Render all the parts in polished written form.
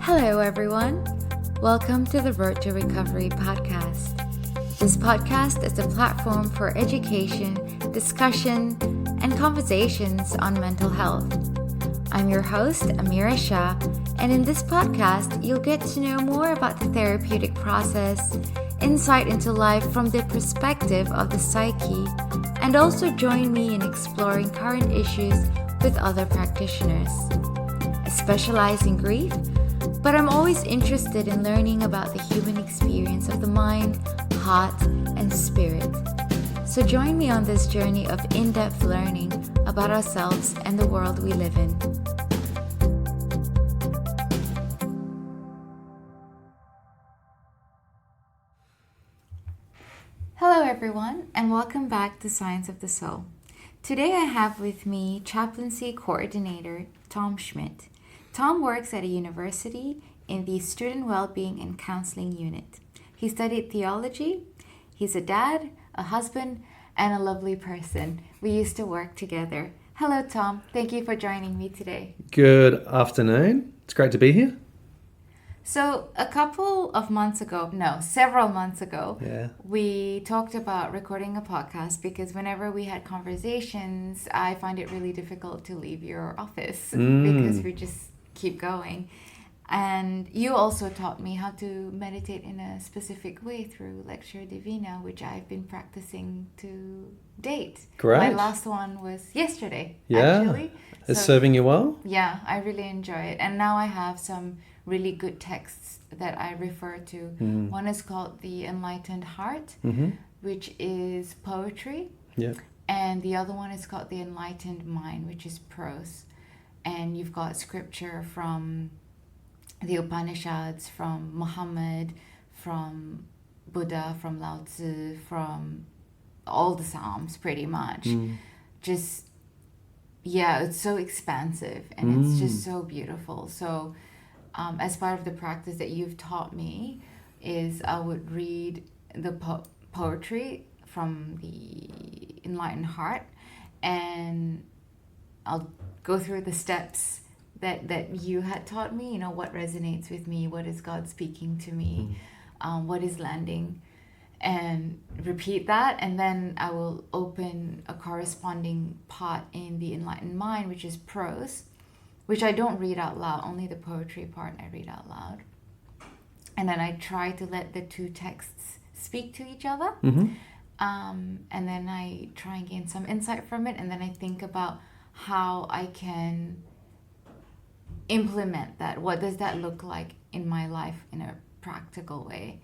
Hello, everyone. Welcome to the Road to Recovery podcast. This podcast is a platform for education, discussion, and conversations on mental health. I'm your host, Amira Shah, and in this podcast, you'll get to know more about the therapeutic process, insight into life from the perspective of the psyche, and also join me in exploring current issues with other practitioners. I specialize in grief, but I'm always interested in learning about the human experience of the mind, heart, and spirit. So join me on this journey of in-depth learning about ourselves and the world we live in. Hello everyone, and welcome back to Science of the Soul. Today I have with me Chaplain Coordinator Tom Schmidt. Tom works at a university in the Student Wellbeing and Counseling Unit. He studied theology. He's a dad, a husband, and a lovely person. We used to work together. Hello, Tom. Thank you for joining me today. Good afternoon. It's great to be here. So several months ago, we talked about recording a podcast because whenever we had conversations, I find it really difficult to leave your office because we just keep going. And you also taught me how to meditate in a specific way through Lectio Divina, which I've been practicing to date. Great. My last one was yesterday, actually. It's serving you well? Yeah, I really enjoy it. And now I have some really good texts that I refer to. One is called The Enlightened Heart, which is poetry. Yeah. And the other one is called The Enlightened Mind, which is prose. And you've got scripture from the Upanishads, from Muhammad, from Buddha, from Lao Tzu, from all the Psalms pretty much. It's so expansive and it's just so beautiful. So as part of the practice that you've taught me is I would read the poetry from the Enlightened Heart, and I'll go through the steps that you had taught me, what resonates with me, what is God speaking to me, what is landing, and repeat that. And then I will open a corresponding part in the Enlightened Mind, which is prose, which I don't read out loud, only the poetry part I read out loud. And then I try to let the two texts speak to each other. And then I try and gain some insight from it. And then I think about how I can implement that. What does that look like in my life in a practical way?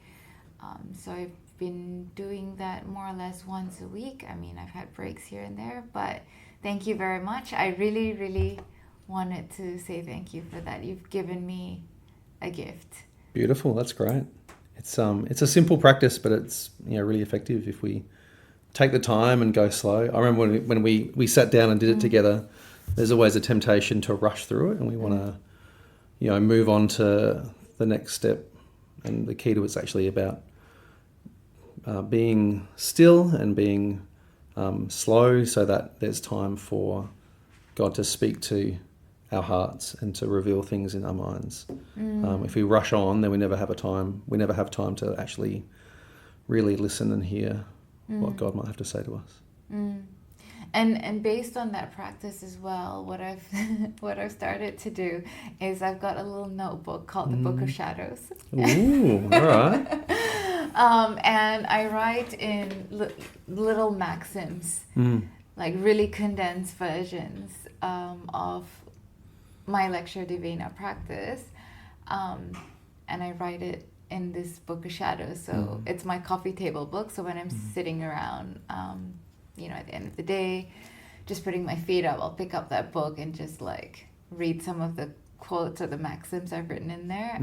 So I've been doing that more or less once a week. I mean, I've had breaks here and there, but thank you very much. I really, really wanted to say thank you for that. You've given me a gift. Beautiful. That's great. It's a simple practice, but it's really effective if we take the time and go slow. I remember when we sat down and did it together, there's always a temptation to rush through it, and we want to move on to the next step. And the key to it's actually about being still and being slow, so that there's time for God to speak to our hearts and to reveal things in our minds. If we rush on, then we never have time to actually really listen and hear what God might have to say to us. And based on that practice as well, what I've started to do is I've got a little notebook called the Book of Shadows. Ooh, all right. And I write in little maxims, like really condensed versions of my Lectio Divina practice, and I write it in this Book of Shadows. So it's my coffee table book. So when I'm sitting around, at the end of the day, just putting my feet up, I'll pick up that book and just read some of the quotes or the maxims I've written in there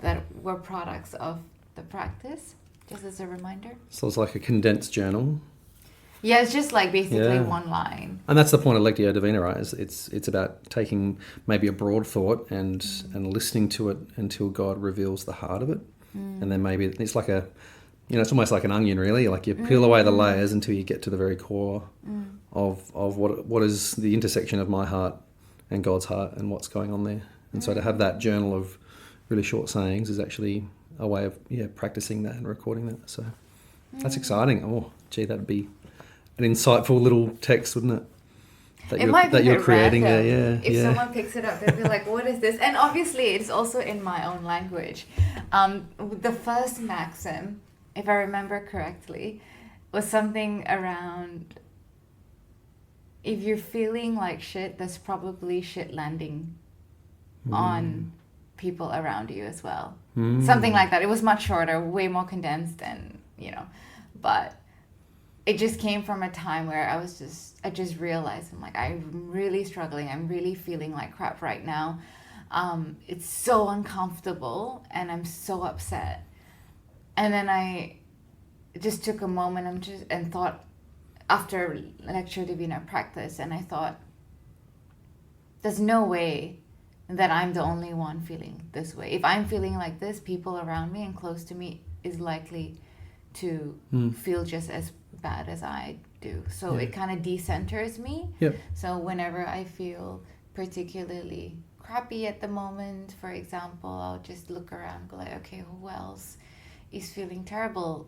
that were products of the practice, just as a reminder. So it's like a condensed journal. Yeah, it's just basically one line. And that's the point of Lectio Divina, right? It's about taking maybe a broad thought and listening to it until God reveals the heart of it. And then maybe it's like it's almost like an onion, really. Like you peel away the layers until you get to the very core of what is the intersection of my heart and God's heart and what's going on there. And so to have that journal of really short sayings is actually a way of practicing that and recording that. So that's exciting. Oh, gee, that'd be an insightful little text, wouldn't it? That you're creating there. Yeah. If someone picks it up, they'll be like, "What is this?" And obviously, it's also in my own language. The first maxim, if I remember correctly, was something around, if you're feeling like shit, there's probably shit landing on people around you as well. Something like that. It was much shorter, way more condensed, and but it just came from a time where I just realized, I'm like, I'm really struggling. I'm really feeling like crap right now. It's so uncomfortable and I'm so upset. And then I just took a moment and thought, after Lectio Divina practice, and I thought, there's no way that I'm the only one feeling this way. If I'm feeling like this, people around me and close to me is likely to feel just as bad as I do. So it kind of decenters me. Yep. So whenever I feel particularly crappy at the moment, for example, I'll just look around and be like, okay, who else is feeling terrible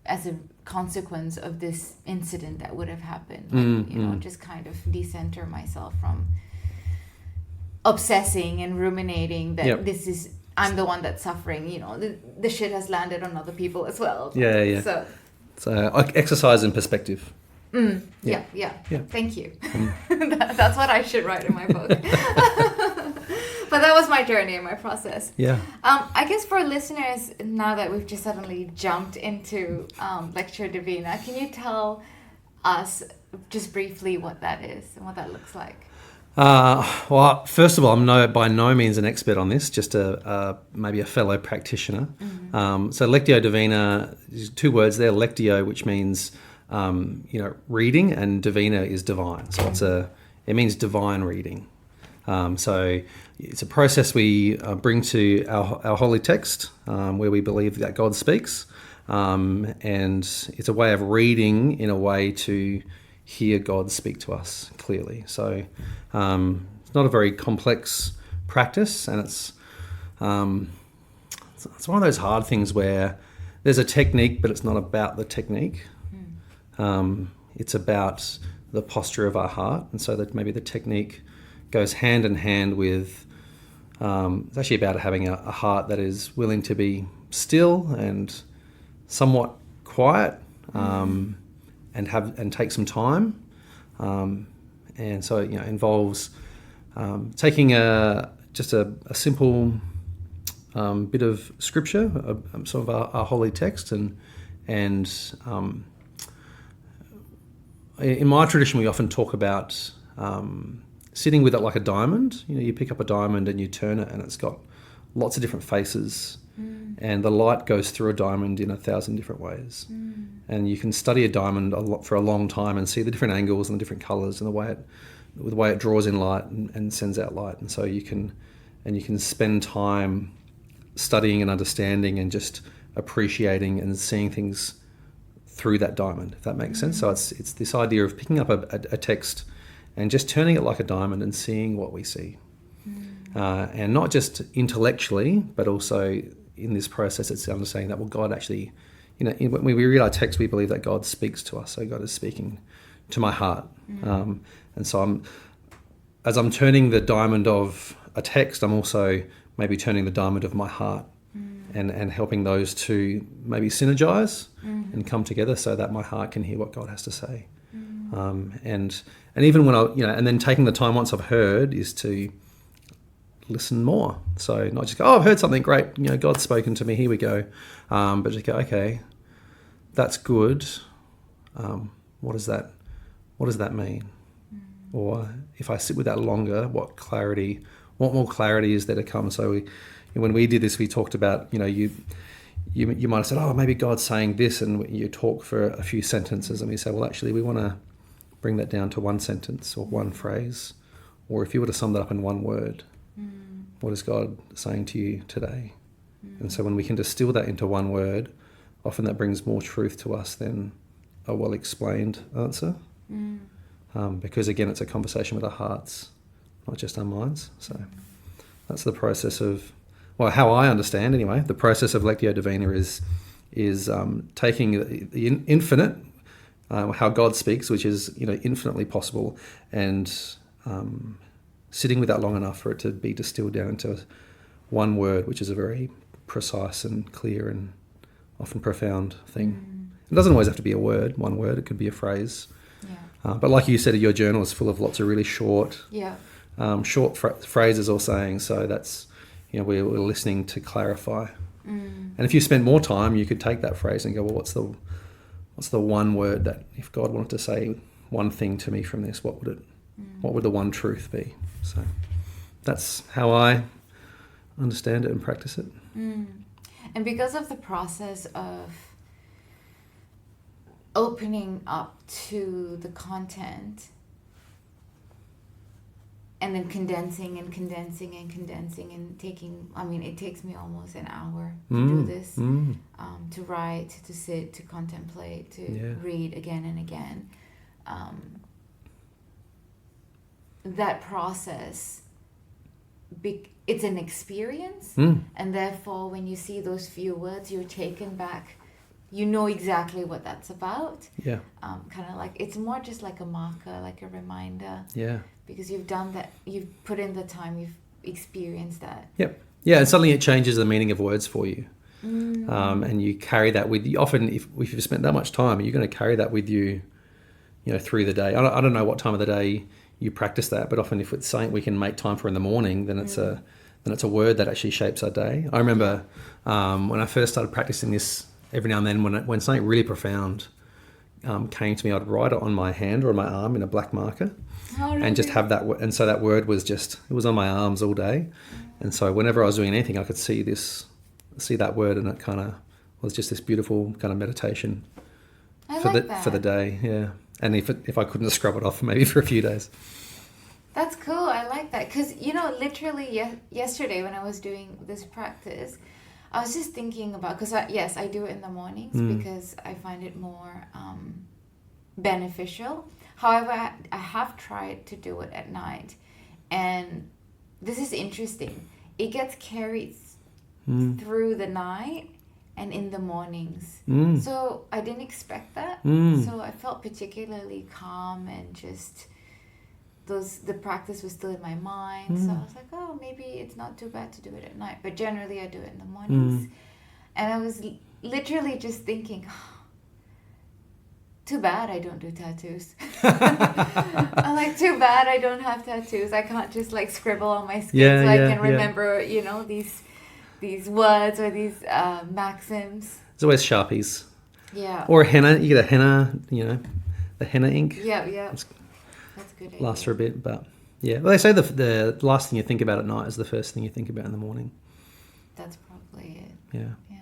as a consequence of this incident that would have happened? Like, just kind of decenter myself from obsessing and ruminating that this is, I'm the one that's suffering, the shit has landed on other people as well. Yeah. So exercise in perspective. Yeah. Thank you. That's what I should write in my book. But that was my journey and my process. Yeah. I guess for listeners, now that we've just suddenly jumped into Lectio Divina, can you tell us just briefly what that is and what that looks like? Well, first of all, I'm by no means an expert on this, just maybe a fellow practitioner. So Lectio Divina, there's two words there, Lectio, which means reading, and Divina is divine. So it means divine reading. So it's a process we bring to our holy text, where we believe that God speaks, and it's a way of reading in a way to hear God speak to us clearly. So it's not a very complex practice, and it's one of those hard things where there's a technique, but it's not about the technique. It's about the posture of our heart, and so that maybe the technique goes hand in hand with, it's actually about having a heart that is willing to be still and somewhat quiet, and take some time, and so it involves taking just a simple bit of scripture, sort of our holy text, and in my tradition we often talk about sitting with it like a diamond. You pick up a diamond and you turn it, and it's got lots of different faces, and the light goes through a diamond in 1,000 different ways. And you can study a diamond for a long time and see the different angles and the different colours and the way it draws in light and sends out light. And so you can spend time studying and understanding and just appreciating and seeing things through that diamond, if that makes sense. So it's this idea of picking up a text and just turning it like a diamond and seeing what we see. And not just intellectually, but also in this process, it's understanding that, well, God actually, when we read our text, we believe that God speaks to us. So God is speaking to my heart. And so as I'm turning the diamond of a text, I'm also maybe turning the diamond of my heart, and helping those two maybe synergize and come together so that my heart can hear what God has to say. And even when and then taking the time once I've heard is to listen more. So not just go, I've heard something great, God's spoken to me, here we go. But just go, okay, that's good. What does that mean? Or if I sit with that longer, what more clarity is there to come? So when we did this, we talked about, you might have said, oh, maybe God's saying this, and you talk for a few sentences, and we say, well, actually, we want to bring that down to one sentence or one phrase. Or if you were to sum that up in one word, what is God saying to you today? And so when we can distill that into one word, often that brings more truth to us than a well-explained answer. Because again, it's a conversation with our hearts, not just our minds. So That's the process of, well, how I understand anyway, the process of Lectio Divina is taking the infinite, how God speaks, which is, infinitely possible, and sitting with that long enough for it to be distilled down into one word, which is a very precise and clear and often profound thing. It doesn't always have to be a word, one word. It could be a phrase. Yeah. But like you said, your journal is full of lots of really short, phrases or sayings. So that's, we're listening to clarify. And if you spent more time, you could take that phrase and go, well, what's the one word that, if God wanted to say one thing to me from this, what would the one truth be? So that's how I understand it and practice it. And because of the process of opening up to the content and then condensing and taking, it takes me almost an hour to do this, to write, to sit, to contemplate, to read again and again. That process, it's an experience, and therefore when you see those few words, you're taken back. You know exactly what that's about. Yeah. Kind of like, it's more just like a marker, like a reminder. Yeah. Because you've done that, you've put in the time, you've experienced that. Yep. Yeah, and suddenly it changes the meaning of words for you. And you carry that with you. Often, if you've spent that much time, you're going to carry that with you, through the day. I don't know what time of the day you practice that, but often if it's something we can make time for in the morning, then it's a word that actually shapes our day. I remember when I first started practicing this, every now and then when something really profound came to me, I'd write it on my hand or on my arm in a black marker. Oh, really? And just have that, and so that word was it was on my arms all day. And so whenever I was doing anything, I could see that word, and it kind of was just this beautiful kind of meditation for the day. Yeah. And if I couldn't scrub it off, maybe for a few days. That's cool. I like that. Because, literally yesterday when I was doing this practice, I was just thinking about, because I do it in the mornings because I find it more beneficial. However, I have tried to do it at night, and this is interesting. It gets carried through the night and in the mornings. So I didn't expect that. So I felt particularly calm, and just the practice was still in my mind. So I was like, oh, maybe it's not too bad to do it at night. But generally I do it in the mornings. And I was literally just thinking, too bad I don't do tattoos. I'm like, too bad I don't have tattoos. I can't just like scribble on my skin I can remember, these words or these maxims. There's always Sharpies. Yeah. Or henna. You get a henna, the henna ink. Yeah. That's a good idea. Lasts for a bit, but yeah. Well, they say the last thing you think about at night is the first thing you think about in the morning. That's probably it. Yeah. Yeah.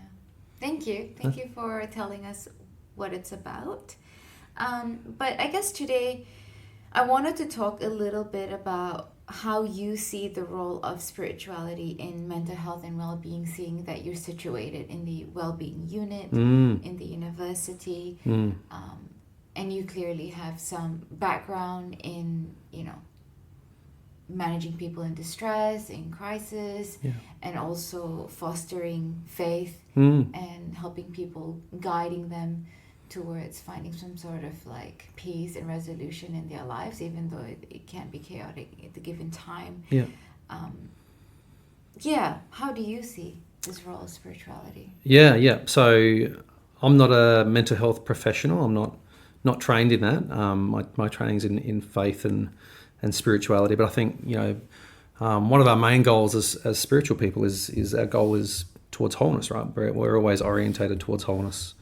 Thank you. Thank you for telling us what it's about. But I guess today I wanted to talk a little bit about how you see the role of spirituality in mental health and well-being, seeing that you're situated in the Wellbeing unit in the university, and you clearly have some background in, managing people in distress, in crisis, and also fostering faith and helping people, guiding them towards finding some sort of like peace and resolution in their lives, even though it can be chaotic at the given time. How do you see this role of spirituality? So I'm not a mental health professional. I'm not trained in that. My training's in faith and spirituality, but I think one of our main goals as spiritual people is our goal is towards wholeness, right? We're always orientated towards wholeness.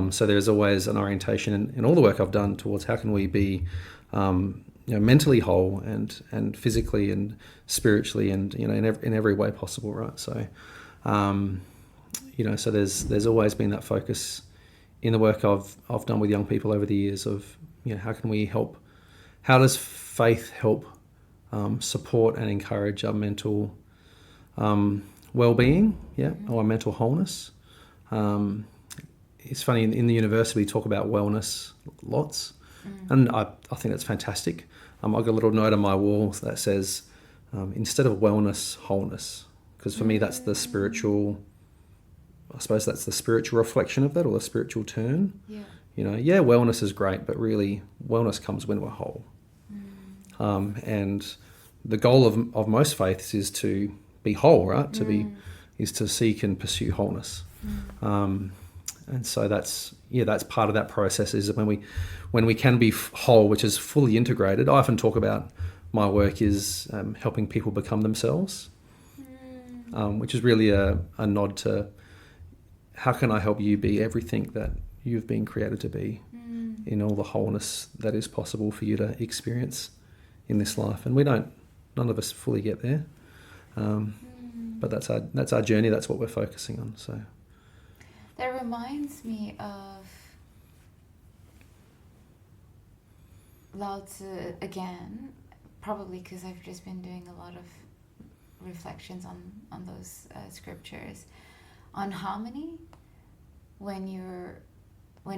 So there's always an orientation in all the work I've done towards how can we be mentally whole and physically and spiritually and in every way possible, right? So so there's always been that focus in the work I've done with young people over the years of how can we help, how does faith help support and encourage our mental well-being, or mental wholeness. It's funny, in the university we talk about wellness lots, and I think that's fantastic. I've got a little note on my wall that says instead of wellness, wholeness. Because for me, that's the spiritual, I suppose that's the spiritual reflection of that, or the spiritual turn. Yeah. Wellness is great, but really wellness comes when we're whole. And the goal of most faiths is to be whole, right? Is to seek and pursue wholeness. And so that's part of that process, is when we can be whole, which is fully integrated. I often talk about my work is helping people become themselves, which is really a nod to how can I help you be everything that you've been created to be in all the wholeness that is possible for you to experience in this life. And none of us fully get there. But that's our journey. That's what we're focusing on. So that reminds me of Lao Tzu again, probably because I've just been doing a lot of reflections on those scriptures on harmony. When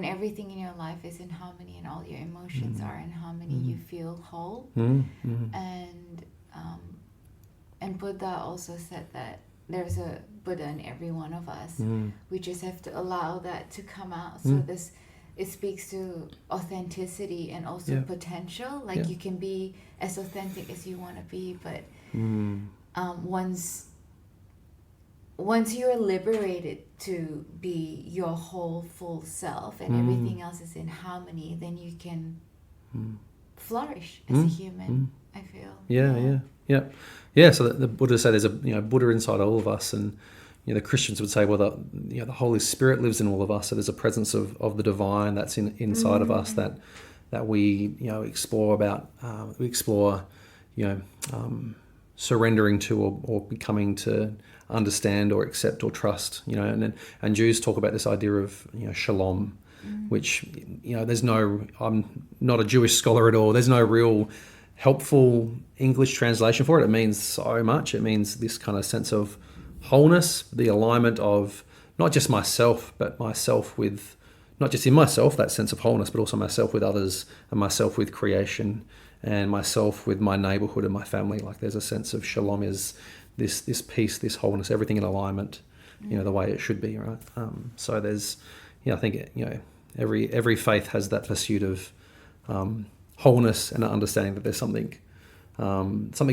everything in your life is in harmony and all your emotions are in harmony, you feel whole. And Buddha also said that there's a Buddha in every one of us. We just have to allow that to come out. So it speaks to authenticity and also potential. Like you can be as authentic as you want to be, but once you're liberated to be your whole full self and everything else is in harmony, then you can flourish as a human. I feel. Yeah. So the Buddha said there's a Buddha inside all of us, and the Christians would say, well, the Holy Spirit lives in all of us. So there's a presence of the divine that's inside of us that we explore surrendering to or becoming to understand or accept or trust. And Jews talk about this idea of shalom, which I'm not a Jewish scholar at all. There's no real helpful English translation for it. It means so much. It means this kind of sense of wholeness, the alignment of not just myself, but myself with, not just in myself, that sense of wholeness, but also myself with others and myself with creation and myself with my neighborhood and my family. Like there's a sense of shalom is this peace, this wholeness, everything in alignment, the way it should be, right? So there's, I think, every faith has that pursuit of wholeness and an understanding that there's something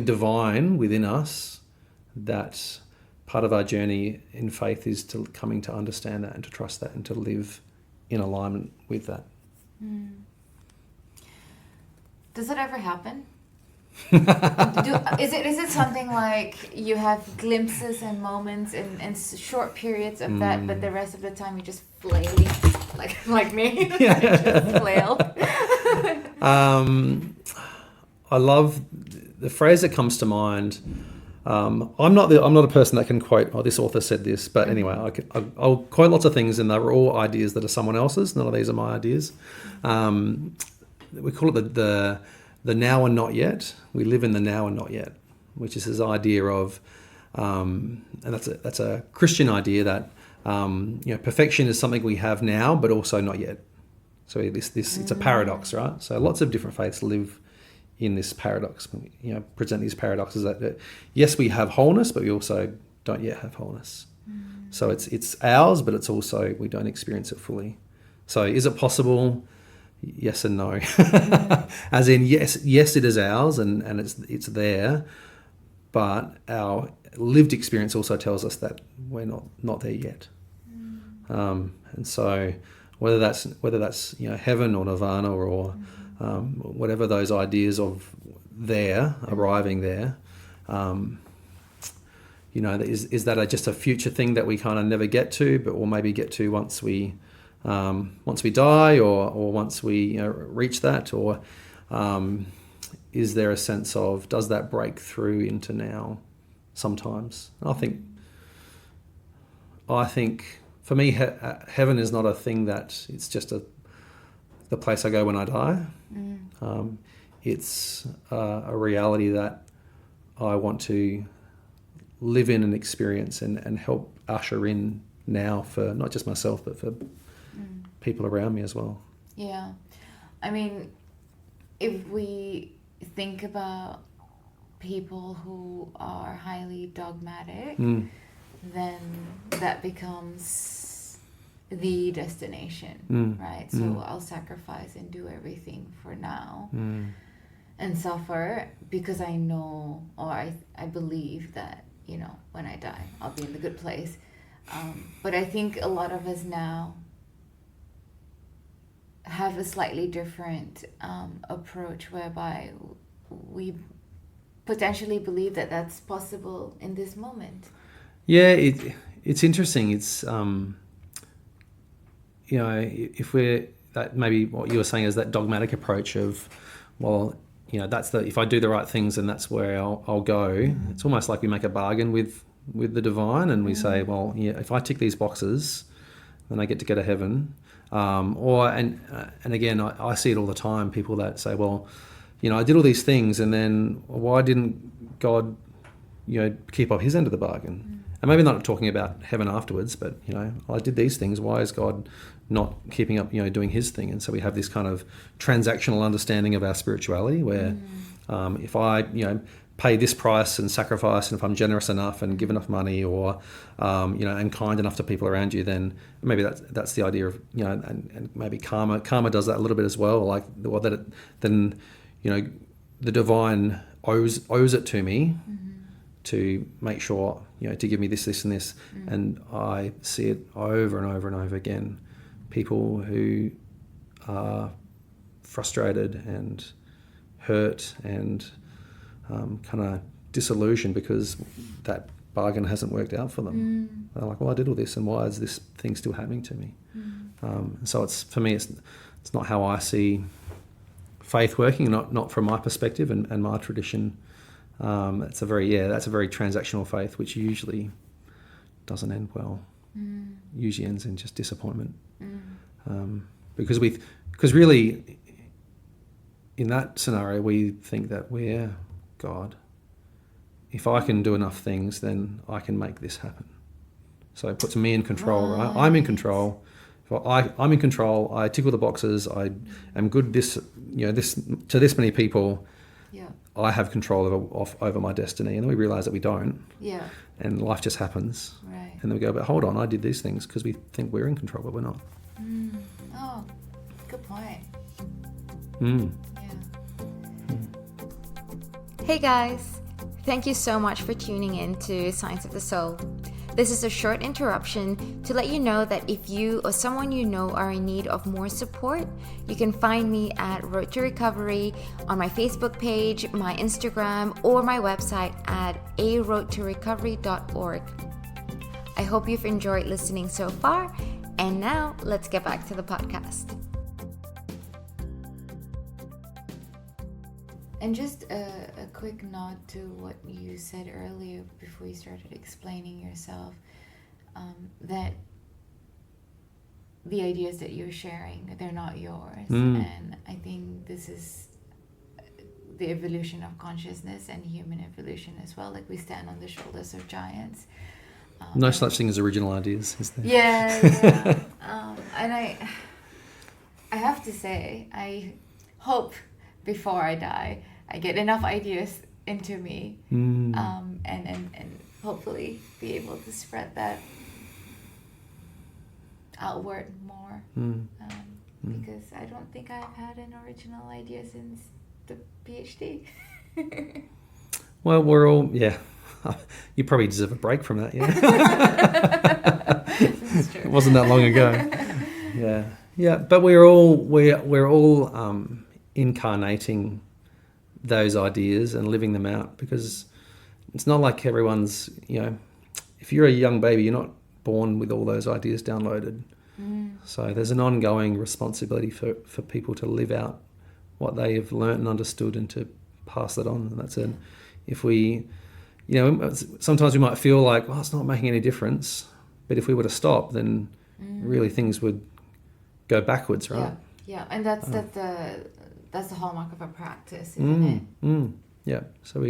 divine within us. That part of our journey in faith is to coming to understand that and to trust that and to live in alignment with that. Does it ever happen? Is it something like you have glimpses and moments and short periods of that, but the rest of the time you just flailing like me? Just flail. I love the phrase that comes to mind. I'm not a person that can quote, this author said this, but anyway, I'll quote lots of things, and they're all ideas that are someone else's. None of these are my ideas. We call it the now and not yet. We live in the now and not yet, which is this idea of, and that's a Christian idea that perfection is something we have now, but also not yet. So it's a paradox, right? So lots of different faiths live in this paradox. Present these paradoxes that yes, we have wholeness, but we also don't yet have wholeness. So it's ours, but it's also we don't experience it fully. So is it possible? Yes and no. As in yes, it is ours, and it's there, but our lived experience also tells us that we're not there yet. And so whether that's heaven or nirvana or whatever those ideas of arriving there, is that just a future thing that we kind of never get to, but we'll maybe get to once we die or once we reach that, or is there a sense of, does that break through into now sometimes? I think for me, heaven is not a thing that it's just the place I go when I die. It's a reality that I want to live in and experience and help usher in now for not just myself, but for people around me as well. Yeah. I mean, if we think about people who are highly dogmatic, then that becomes the destination, right? So I'll sacrifice and do everything for now and suffer because I know, or I believe that, you know, when I die, I'll be in the good place. But I think a lot of us now have a slightly different approach whereby we potentially believe that that's possible in this moment. Yeah, it's interesting. It's you know, if we're that, maybe what you were saying is that dogmatic approach of, well, you know, that's the, if I do the right things, then that's where I'll go. It's almost like we make a bargain with the divine, and we say, well, yeah, if I tick these boxes, then I get to go to heaven. And again, I see it all the time. People that say, well, you know, I did all these things, and then why didn't God, you know, keep up his end of the bargain? And maybe not talking about heaven afterwards, but, you know, I did these things. Why is God not keeping up, you know, doing his thing? And so we have this kind of transactional understanding of our spirituality where if I, you know, pay this price and sacrifice, and if I'm generous enough and give enough money, or, you know, and kind enough to people around you, then maybe that's the idea of, you know, and maybe karma does that a little bit as well. Like, well, then, you know, the divine owes it to me to make sure, you know, to give me this, and this. And I see it over and over and over again. People who are frustrated and hurt and kind of disillusioned because that bargain hasn't worked out for them. They're like, well, I did all this, and why is this thing still happening to me? So it's, for me, it's not how I see faith working, not from my perspective and my tradition. That's a very transactional faith, which usually doesn't end well. Usually ends in just disappointment. Because really, in that scenario, we think that we're God. If I can do enough things, then I can make this happen. So it puts me in control, right? I'm in control. I'm in control. I tick all the boxes. I am good. This to this many people. Yeah. I have control over my destiny, and then we realise that we don't. Yeah. And life just happens. Right. And then we go, but hold on, I did these things, because we think we're in control, but we're not. Oh, good point. Yeah. Hey guys, thank you so much for tuning in to Signs of the Soul. This is a short interruption to let you know that if you or someone you know are in need of more support, you can find me at Road to Recovery on my Facebook page, my Instagram, or my website at aroadtorecovery.org. I hope you've enjoyed listening so far, and now let's get back to the podcast. And just a quick nod to what you said earlier before you started explaining yourself, that the ideas that you're sharing, they're not yours. And I think this is the evolution of consciousness and human evolution as well. Like, we stand on the shoulders of giants. No such thing as original ideas, is there? Yeah. And I have to say, I hope before I die, I get enough ideas into me, and hopefully be able to spread that outward more. Because I don't think I've had an original idea since the PhD. Well, we're all, yeah. You probably deserve a break from that, yeah. That's true. It wasn't that long ago. Yeah. But we're all incarnating those ideas and living them out, because it's not like everyone's, you know, if you're a young baby, you're not born with all those ideas downloaded. So there's an ongoing responsibility for people to live out what they have learnt and understood, and to pass that on. And that's it. If we, you know, sometimes we might feel like, well, it's not making any difference, but if we were to stop, then really things would go backwards, right? Yeah. And that's the hallmark of a practice, isn't it? Yeah. So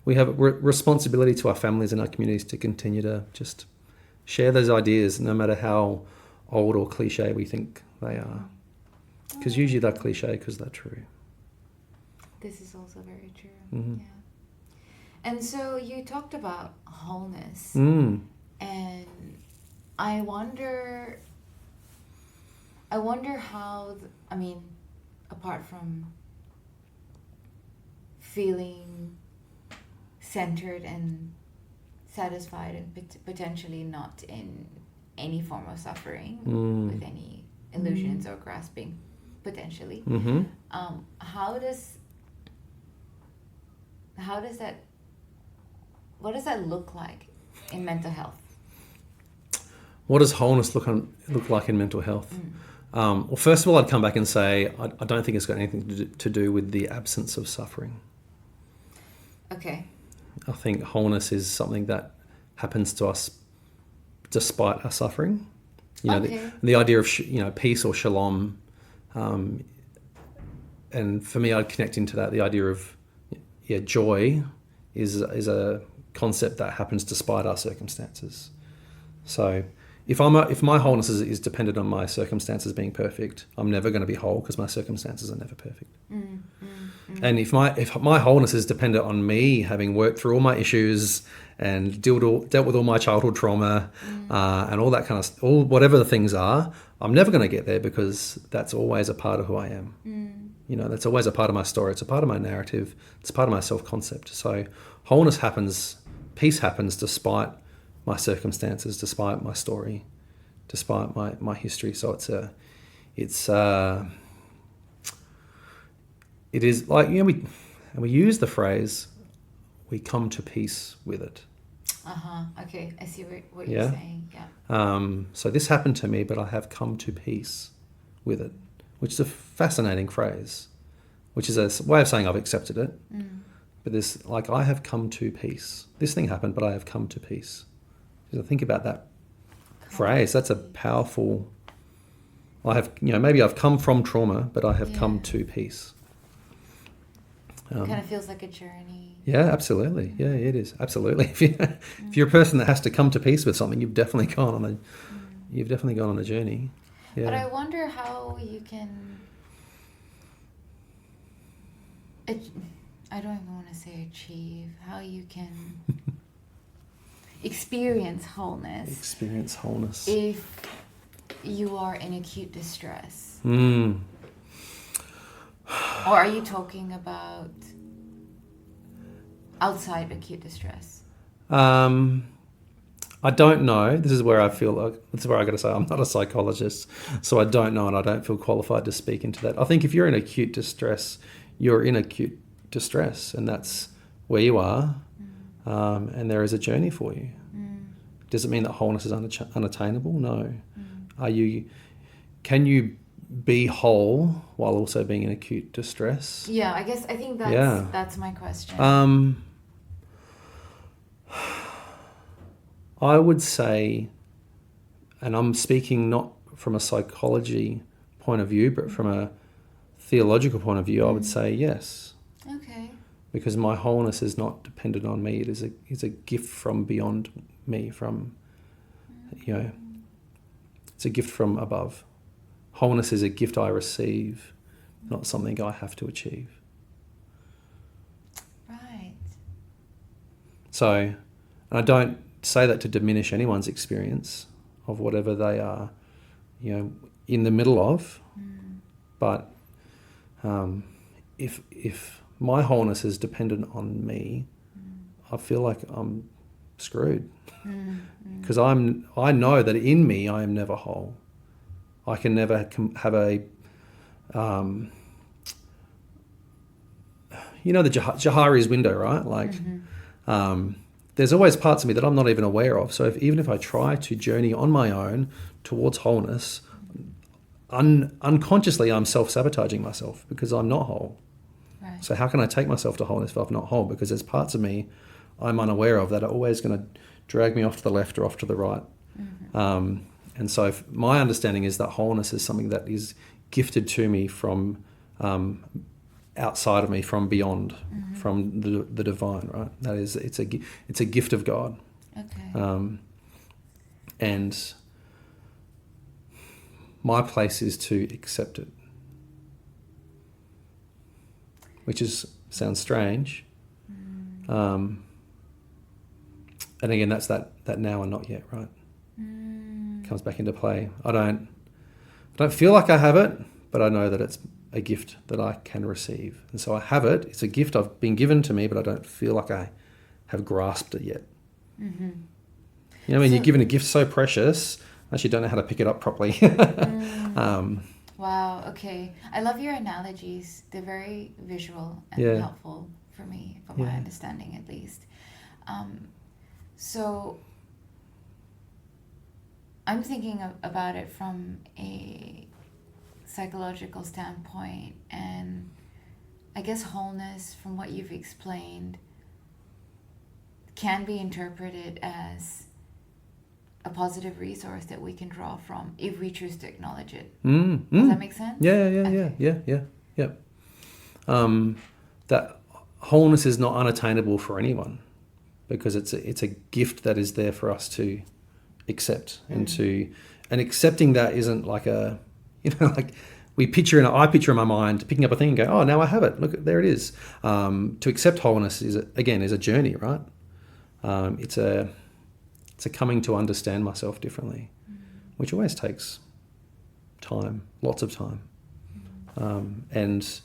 we have a responsibility to our families and our communities to continue to just share those ideas, no matter how old or cliche we think they are. Because usually they're cliche because they're true. This is also very true. Mm-hmm. Yeah. And so you talked about wholeness, Mm. and I wonder how, apart from feeling centered and satisfied and potentially not in any form of suffering with any illusions or grasping, potentially. Mm-hmm. What does that look like in mental health? What does wholeness look like in mental health? Well, first of all, I'd come back and say I don't think it's got anything to do with the absence of suffering. Okay. I think wholeness is something that happens to us despite our suffering. The idea of peace or shalom, and for me, I'd connect into that the idea of joy is a concept that happens despite our circumstances. So if my wholeness is dependent on my circumstances being perfect, I'm never going to be whole because my circumstances are never perfect. And if my wholeness is dependent on me having worked through all my issues and dealt with all my childhood trauma and all that kind of whatever the things are, I'm never going to get there because that's always a part of who I am. That's always a part of my story. It's a part of my narrative. It's a part of my self-concept. So wholeness happens, peace happens despite my circumstances, despite my story, despite my history. So it is like, we use the phrase, we come to peace with it. Okay, I see what you're saying. So this happened to me, but I have come to peace with it, which is a fascinating phrase, which is a way of saying I've accepted it. But this, like, I have come to peace. This thing happened, but I have come to peace. So think about that phrase. That's a powerful. Maybe I've come from trauma, but I have come to peace. It kind of feels like a journey. Yeah, absolutely. Yeah, it is. Absolutely. If you're a person that has to come to peace with something, you've definitely gone on a journey. Yeah. But I wonder how you can. I don't even want to say achieve. How you can experience wholeness. If you are in acute distress. Or are you talking about outside acute distress? I don't know. This is where I got to say I'm not a psychologist, so I don't know, and I don't feel qualified to speak into that. I think if you're in acute distress, you're in acute distress, and that's where you are, and there is a journey for you. Does it mean that wholeness is unattainable? No. Can you be whole while also being in acute distress? Yeah, I think that's my question. I would say, and I'm speaking not from a psychology point of view, but from a theological point of view, I would say yes. Okay. Because my wholeness is not dependent on me. It is a gift from beyond me, it's a gift from above. Wholeness is a gift I receive, not something I have to achieve. Right. So, and I don't say that to diminish anyone's experience of whatever they are, in the middle of. But if my wholeness is dependent on me, I feel like I'm screwed. Because I know that in me I am never whole. I can never have a, the Johari's window, right? Like, there's always parts of me that I'm not even aware of. So even if I try to journey on my own towards wholeness, unconsciously I'm self-sabotaging myself because I'm not whole. Right. So how can I take myself to wholeness if I'm not whole? Because there's parts of me I'm unaware of that are always going to drag me off to the left or off to the right. And so my understanding is that wholeness is something that is gifted to me from outside of me, from beyond, from the divine, right? That is, it's a gift of God. Okay. And my place is to accept it, which sounds strange, And again, that's that now and not yet, right? Comes back into play. I don't feel like I have it, but I know that it's a gift that I can receive. And so I have it. It's a gift I've been given to me, but I don't feel like I have grasped it yet. Mm-hmm. You know, when you're given a gift so precious, actually don't know how to pick it up properly. Wow, okay. I love your analogies. They're very visual and helpful for me, for my understanding at least. So I'm thinking about it from a psychological standpoint, and I guess wholeness, from what you've explained, can be interpreted as a positive resource that we can draw from if we choose to acknowledge it. Does that make sense? Yeah. That wholeness is not unattainable for anyone, because it's a gift that is there for us to accept, and accepting that isn't like a, like I picture in my mind picking up a thing and go, oh, now I have it. Look, there it is. To accept wholeness is a journey, right? It's a coming to understand myself differently, which always takes time, lots of time, and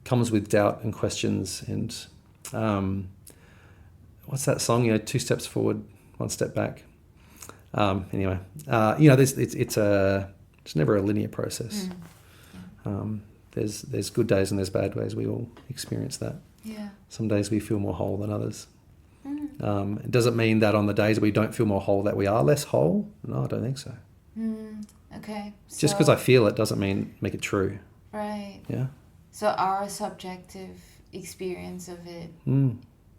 comes with doubt and questions. And what's that song? 2 steps forward, 1 step back. Anyway, it's never a linear process. There's good days and there's bad days. We all experience that. Yeah. Some days we feel more whole than others. It doesn't mean that on the days we don't feel more whole that we are less whole. No, I don't think so. Okay. Just because I feel it doesn't make it true. Right. Yeah. So our subjective experience of it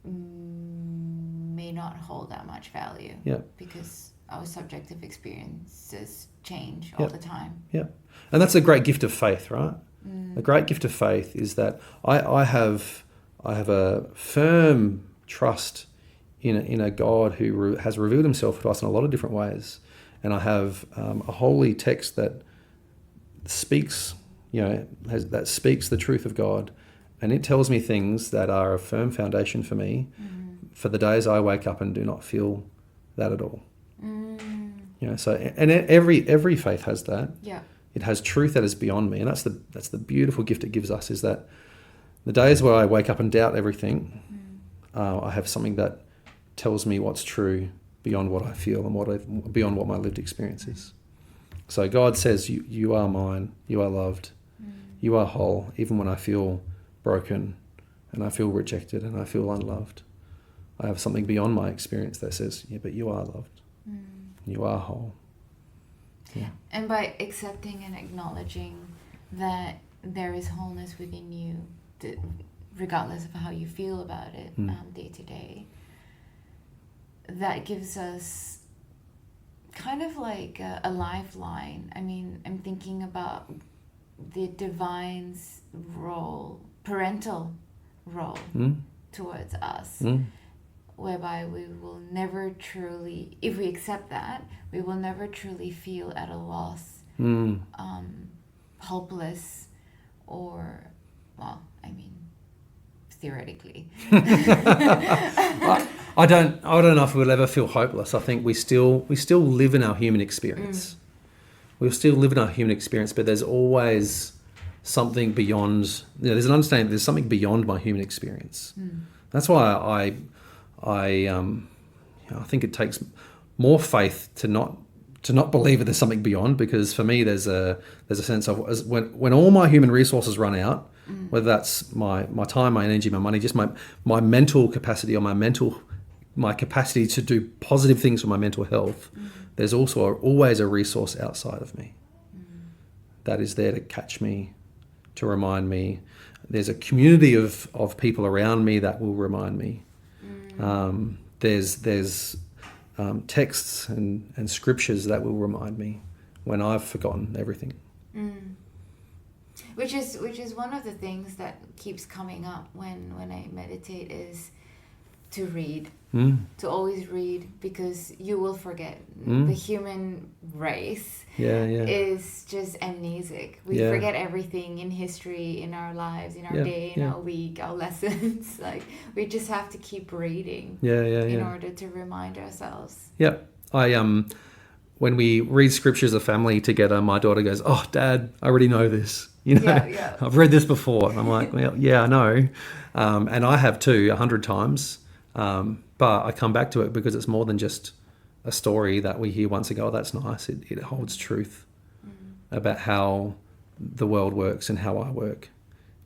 may not hold that much value. Yeah. Because our subjective experiences change all the time. Yeah. And that's a great gift of faith, right? The great gift of faith is that I have a firm trust in a God who has revealed himself to us in a lot of different ways. And I have a holy text that speaks, that speaks the truth of God. And it tells me things that are a firm foundation for me for the days I wake up and do not feel that at all. So, and every faith has that. Yeah. It has truth that is beyond me. And that's the beautiful gift it gives us, is that the days where I wake up and doubt everything, I have something that tells me what's true beyond what I feel and beyond what my lived experience is. So God says, you are mine, you are loved, you are whole, even when I feel broken and I feel rejected and I feel unloved. I have something beyond my experience that says, yeah, but you are loved, you are whole. Yeah. And by accepting and acknowledging that there is wholeness within you, regardless of how you feel about it day to day, that gives us kind of like a lifeline. I mean, I'm thinking about the divine's role, parental role towards us, whereby we will never truly, if we accept that, we will never truly feel at a loss, hopeless, or, well, I mean, theoretically. I don't know if we'll ever feel hopeless. I think we still live in our human experience. We still live in our human experience, but there's always something beyond. There's an understanding. There's something beyond my human experience. That's why I think it takes more faith to not believe that there's something beyond, because for me there's a sense of when all my human resources run out, whether that's my time, my energy, my money, just my mental capacity, or my capacity to do positive things for my mental health, there's also always a resource outside of me that is there to catch me, to remind me. There's a community of people around me that will remind me. There's texts and scriptures that will remind me when I've forgotten everything. Which is one of the things that keeps coming up when I meditate, is to read, to always read, because you will forget. The human race is just amnesic. We forget everything in history, in our lives, in our day, in our week, our lessons. Like, we just have to keep reading in order to remind ourselves. Yeah. When we read scripture as a family together, my daughter goes, "Oh, Dad, I already know this. I've read this before." And I'm like, "Well, yeah, I know." And I have too, 100 times. But I come back to it because it's more than just a story that we hear once and go, "Oh, that's nice." It holds truth about how the world works and how I work.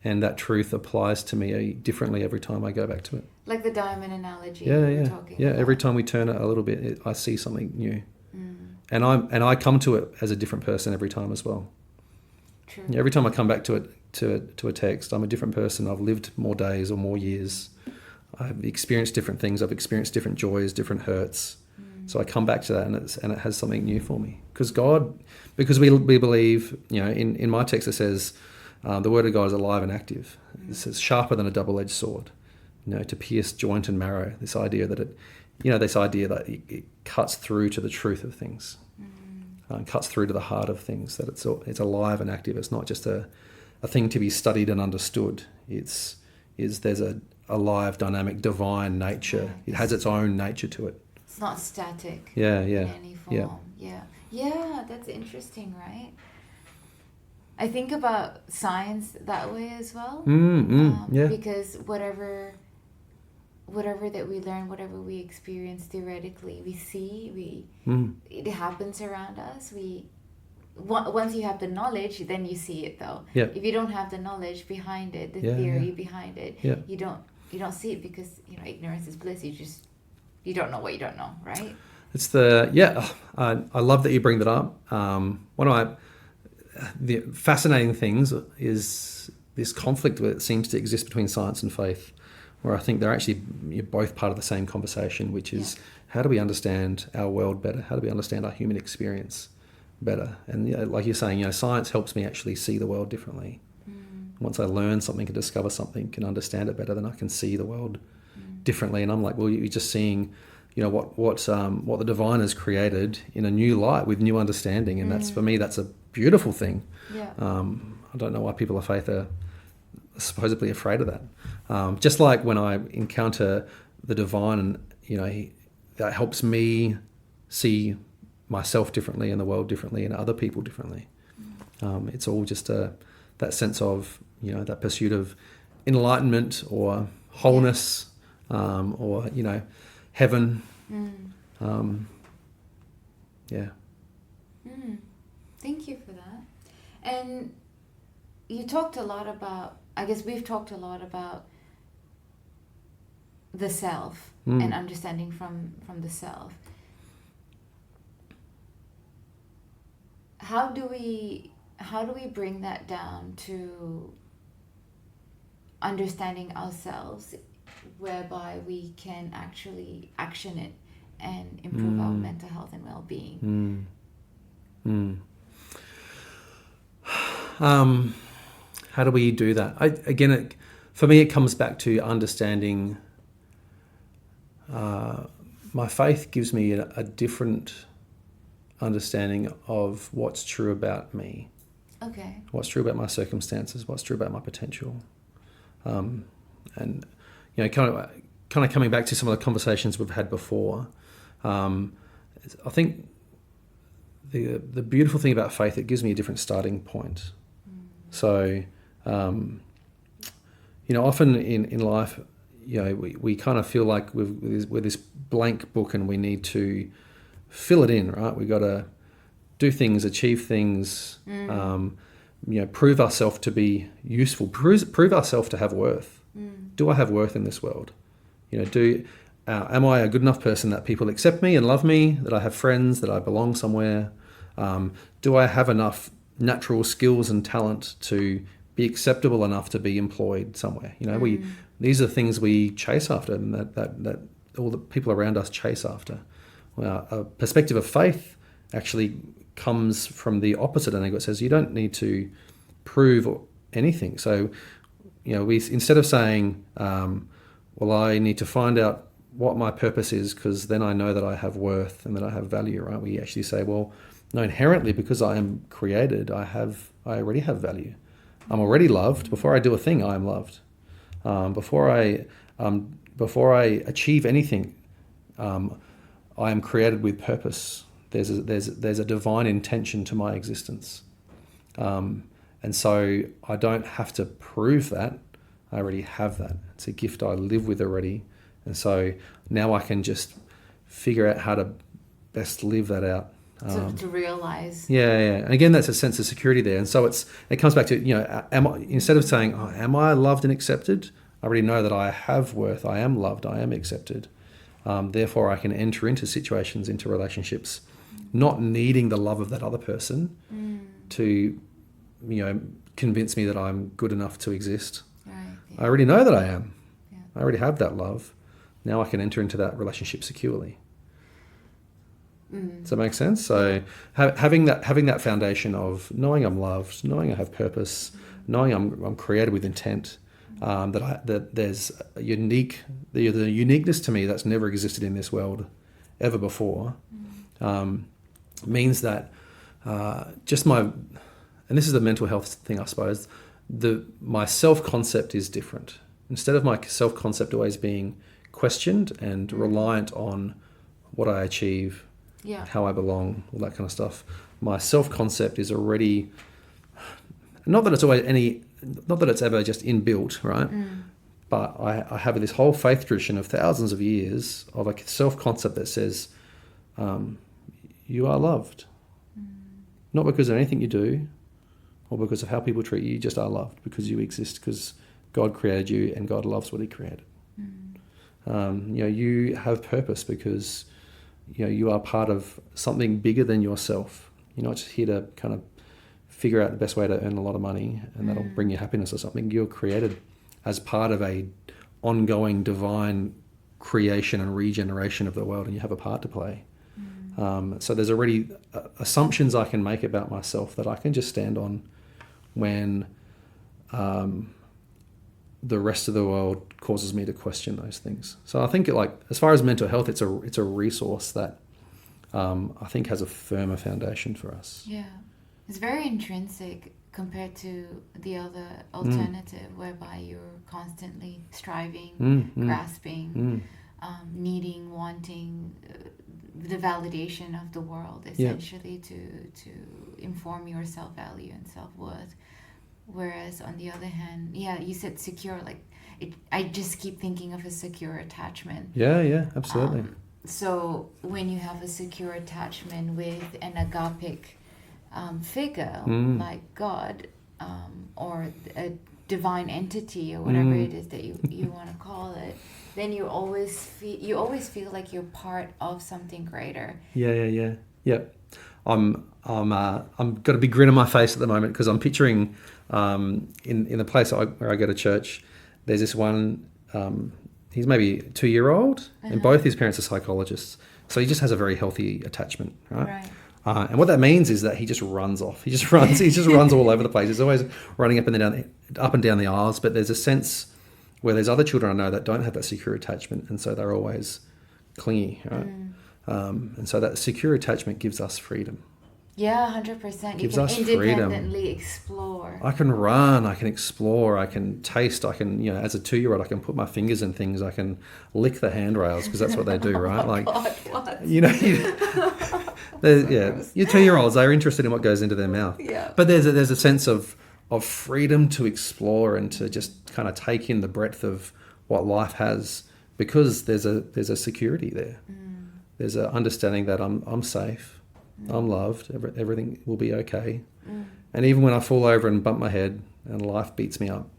And that truth applies to me differently every time I go back to it. Like the diamond analogy you were talking about. Every time we turn it a little bit, I see something new. And I come to it as a different person every time as well. True. Every time I come back to it, to a text, I'm a different person. I've lived more days or more years. I've experienced different things. I've experienced different joys, different hurts. So I come back to that, and it has something new for me. Because we believe, in my text it says, the word of God is alive and active. It says sharper than a double-edged sword, to pierce joint and marrow. This idea that it cuts through to the truth of things, cuts through to the heart of things. That it's alive and active. It's not just a thing to be studied and understood. There's a alive, dynamic, divine nature. It has its own nature to it. It's not static. In any form. Yeah. That's interesting, right? I think about science that way as well. Because whatever that we learn, whatever we experience theoretically, we see, it happens around us. Once you have the knowledge, then you see it, though. If you don't have the knowledge behind it, the theory behind it, you don't see it, because ignorance is bliss. You don't know what you don't know, right? It's I love that you bring that up. One of the fascinating things is this conflict that seems to exist between science and faith, where I think they're actually both part of the same conversation, which is how do we understand our world better? How do we understand our human experience better? And like you're saying, science helps me actually see the world differently. Once I learn something and discover something, can understand it better, then I can see the world differently. And I'm like, well, you're just seeing, what the divine has created in a new light with new understanding, and that's, for me, that's a beautiful thing. I don't know why people of faith are supposedly afraid of that. Just like when I encounter the divine, and that helps me see myself differently and the world differently and other people differently. It's all just that sense of that pursuit of enlightenment or wholeness, or heaven. Thank you for that. And you talked a lot about, I guess we've talked a lot about the self and understanding from the self. How do we bring that down to understanding ourselves, whereby we can actually action it and improve our mental health and well-being? How do we do that? For me, it comes back to understanding. My faith gives me a different understanding of what's true about me. Okay. What's true about my circumstances, what's true about my potential. And kind of coming back to some of the conversations we've had before, I think the beautiful thing about faith, it gives me a different starting point. So, often in life, we kind of feel like we're this blank book and we need to fill it in, right? We got to do things, achieve things, prove ourselves to be useful, prove ourselves to have worth. Do I have worth in this world? Am I a good enough person that people accept me and love me, that I have friends, that I belong somewhere? Do I have enough natural skills and talent to be acceptable enough to be employed somewhere? These are things we chase after, and that all the people around us chase after. Well, a perspective of faith actually comes from the opposite, and it says you don't need to prove anything. So, we, instead of saying, well, I need to find out what my purpose is, because then I know that I have worth and that I have value, right? We actually say, well, no, inherently, because I am created, I already have value. I'm already loved. Before I do a thing, I am loved. Before I achieve anything, I am created with purpose. There's a divine intention to my existence. And so I don't have to prove that. I already have that. It's a gift I live with already. And so now I can just figure out how to best live that out. To realize. Yeah. And again, that's a sense of security there. And so it comes back to, instead of saying, am I loved and accepted? I already know that I have worth. I am loved. I am accepted. Therefore, I can enter into situations, into relationships, not needing the love of that other person to, convince me that I'm good enough to exist. Right, yeah. I already know that I am. Yeah. I already have that love. Now I can enter into that relationship securely. Does that make sense? So having that foundation of knowing I'm loved, knowing I have purpose, knowing I'm created with intent, that there's a the uniqueness to me that's never existed in this world ever before, means that and this is the mental health thing, I suppose, my self-concept is different. Instead of my self-concept always being questioned and reliant on what I achieve, how I belong, all that kind of stuff, my self-concept is already, not that it's ever just inbuilt, right? But I have this whole faith tradition of thousands of years of a self-concept that says, you are loved. Not because of anything you do or because of how people treat you, you just are loved because you exist, because God created you and God loves what he created. You have purpose because you are part of something bigger than yourself. You're not just here to kind of figure out the best way to earn a lot of money and that'll bring you happiness or something. You're created as part of a ongoing divine creation and regeneration of the world, and you have a part to play. So there's already assumptions I can make about myself that I can just stand on when the rest of the world causes me to question those things. So I think as far as mental health, it's a resource that I think has a firmer foundation for us. Yeah, it's very intrinsic compared to the other alternative, whereby you're constantly striving, grasping, needing, wanting the validation of the world, essentially, to inform your self-value and self-worth. Whereas on the other hand, you said secure, I just keep thinking of a secure attachment. Yeah, absolutely. So when you have a secure attachment with an agapic figure like God, or a divine entity, or whatever it is that you want to call it, then you always feel like you're part of something greater. Yeah. I'm got a big grin on my face at the moment because I'm picturing in the place where I go to church, there's this one. He's maybe 2-year-old, and both his parents are psychologists, so he just has a very healthy attachment, right? And what that means is that he just runs off. He just runs all over the place. He's always running up and down the aisles. But there's a sense where there's other children I know that don't have that secure attachment, and so they're always clingy, right? And so that secure attachment gives us freedom. Yeah, 100%. Gives you us can independently explore. I can run, I can explore, I can taste, I can, as a 2-year-old, I can put my fingers in things, I can lick the handrails because that's what they do, right? God, what? Your 2-year-olds, they're interested in what goes into their mouth. Yeah. But there's a sense of freedom to explore and to just kind of take in the breadth of what life has, because there's a security there. There's an understanding that I'm safe. I'm loved. Everything will be okay. And even when I fall over and bump my head and life beats me up,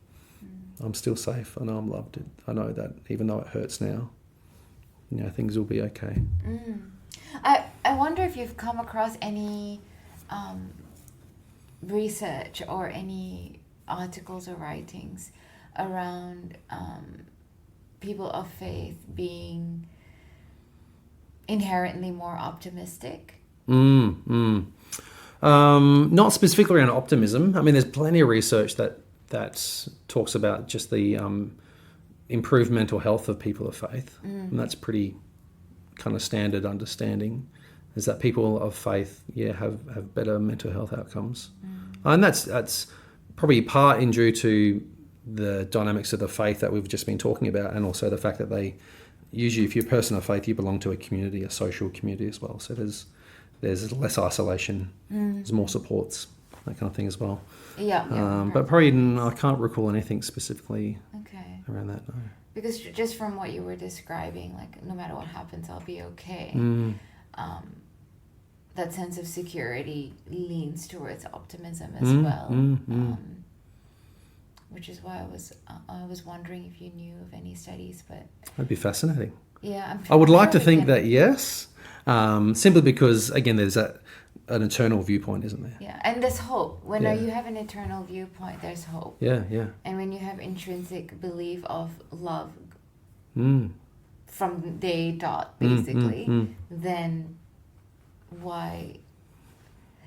I'm still safe. I know I'm loved. I know that even though it hurts now, things will be okay. I wonder if you've come across any research or any articles or writings around people of faith being inherently more optimistic. Not specifically around optimism. I mean, there's plenty of research that talks about just the improve mental health of people of faith. And that's pretty kind of standard understanding, is that people of faith, have better mental health outcomes. And that's probably part in due to the dynamics of the faith that we've just been talking about, and also the fact that they usually, if you're a person of faith, you belong to a community, a social community as well. So there's less isolation, there's more supports, that kind of thing as well. But probably I can't recall anything specifically around that. No. Because just from what you were describing, like no matter what happens, I'll be okay. That sense of security leans towards optimism as well. Which is why I was wondering if you knew of any studies, but that'd be fascinating. Yeah, I would like to think that yes, simply because again, there's an eternal viewpoint, isn't there? Yeah, and there's hope. When you have an eternal viewpoint, there's hope. Yeah. And when you have intrinsic belief of love from day dot, basically, then why?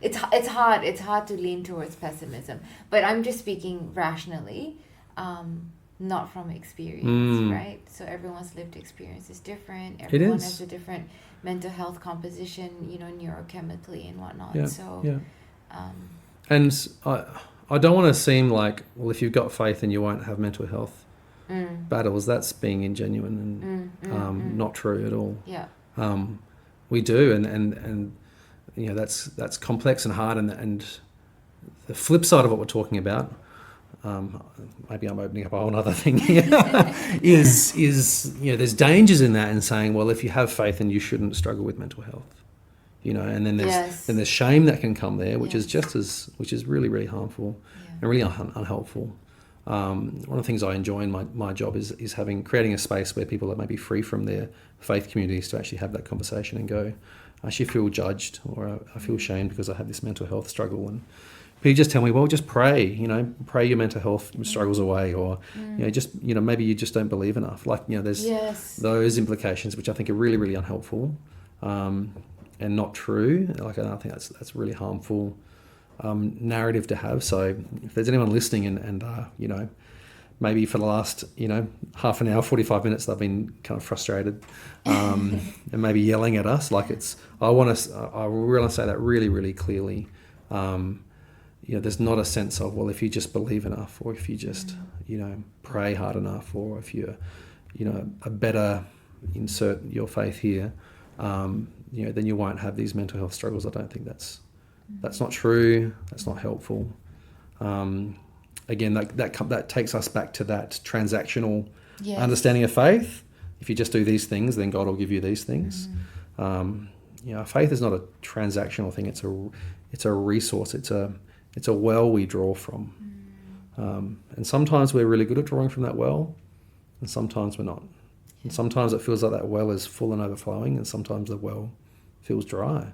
It's hard to lean towards pessimism, but I'm just speaking rationally, not from experience, right? So everyone's lived experience is different. Everyone has a different mental health composition, neurochemically and whatnot. And I don't want to seem like, well, if you've got faith then you won't have mental health battles. That's being ingenuine and not true at all. We do, and that's complex and hard, and the flip side of what we're talking about, maybe I'm opening up a whole other thing here, is there's dangers in that, and saying, well, if you have faith then you shouldn't struggle with mental health, and then there's shame that can come there, which is which is really, really harmful and really unhelpful. One of the things I enjoy in my job is creating a space where people are maybe free from their faith communities to actually have that conversation and go, I actually feel judged, or I feel shamed because I have this mental health struggle. And people just tell me, well, just pray, pray your mental health struggles away, or, maybe you just don't believe enough. Like, there's those implications, which I think are really, really unhelpful and not true. Like, I think that's really harmful narrative to have. So if there's anyone listening and maybe for the last, half an hour, 45 minutes, they've been kind of frustrated and maybe yelling at us. Like I want to say that really, really clearly. There's not a sense of, well, if you just believe enough, or if you just, pray hard enough, or if you're, a better, insert your faith here, then you won't have these mental health struggles. I don't think that's not true. That's not helpful. Again, that takes us back to that transactional understanding of faith. If you just do these things, then God will give you these things. Faith is not a transactional thing. It's a resource. It's a well we draw from. And sometimes we're really good at drawing from that well, and sometimes we're not. And sometimes it feels like that well is full and overflowing, and sometimes the well feels dry.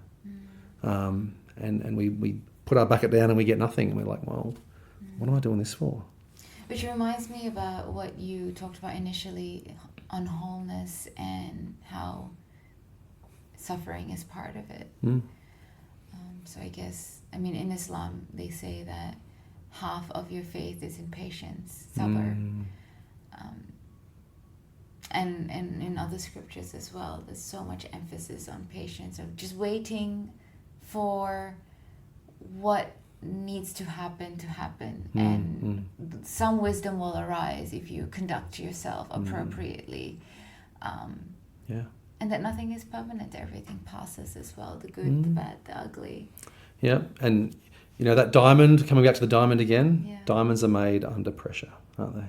And we put our bucket down and we get nothing, and we're like, well, what am I doing this for? Which reminds me about what you talked about initially on wholeness, and how suffering is part of it. So I guess, in Islam, they say that half of your faith is in patience, sabr. And in other scriptures as well, there's so much emphasis on patience, of just waiting for what needs to happen, and some wisdom will arise if you conduct yourself appropriately. And that nothing is permanent, everything passes as well, the good, the bad, the ugly. Yeah, and that diamond, coming back to the diamond again, diamonds are made under pressure, aren't they?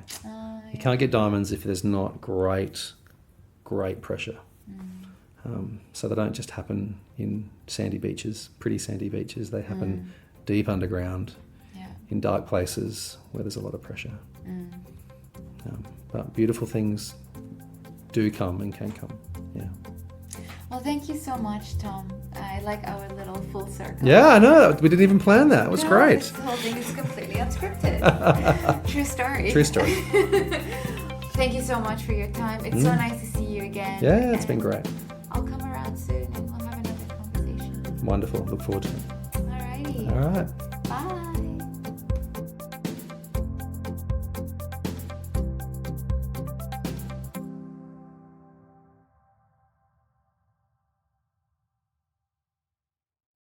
You can't get diamonds if there's not great pressure. So they don't just happen in sandy beaches, pretty sandy beaches. They happen deep underground, in dark places where there's a lot of pressure. But beautiful things do come and can come. Well, thank you so much, Tom. I like our little full circle. Yeah, I know. We didn't even plan that. It was great. The whole thing is completely unscripted. True story. True story. Thank you so much for your time. It's so nice to see you again. Yeah, it's been great. I'll come around soon and we'll have another conversation. Wonderful. Look forward to it. Alrighty. All right.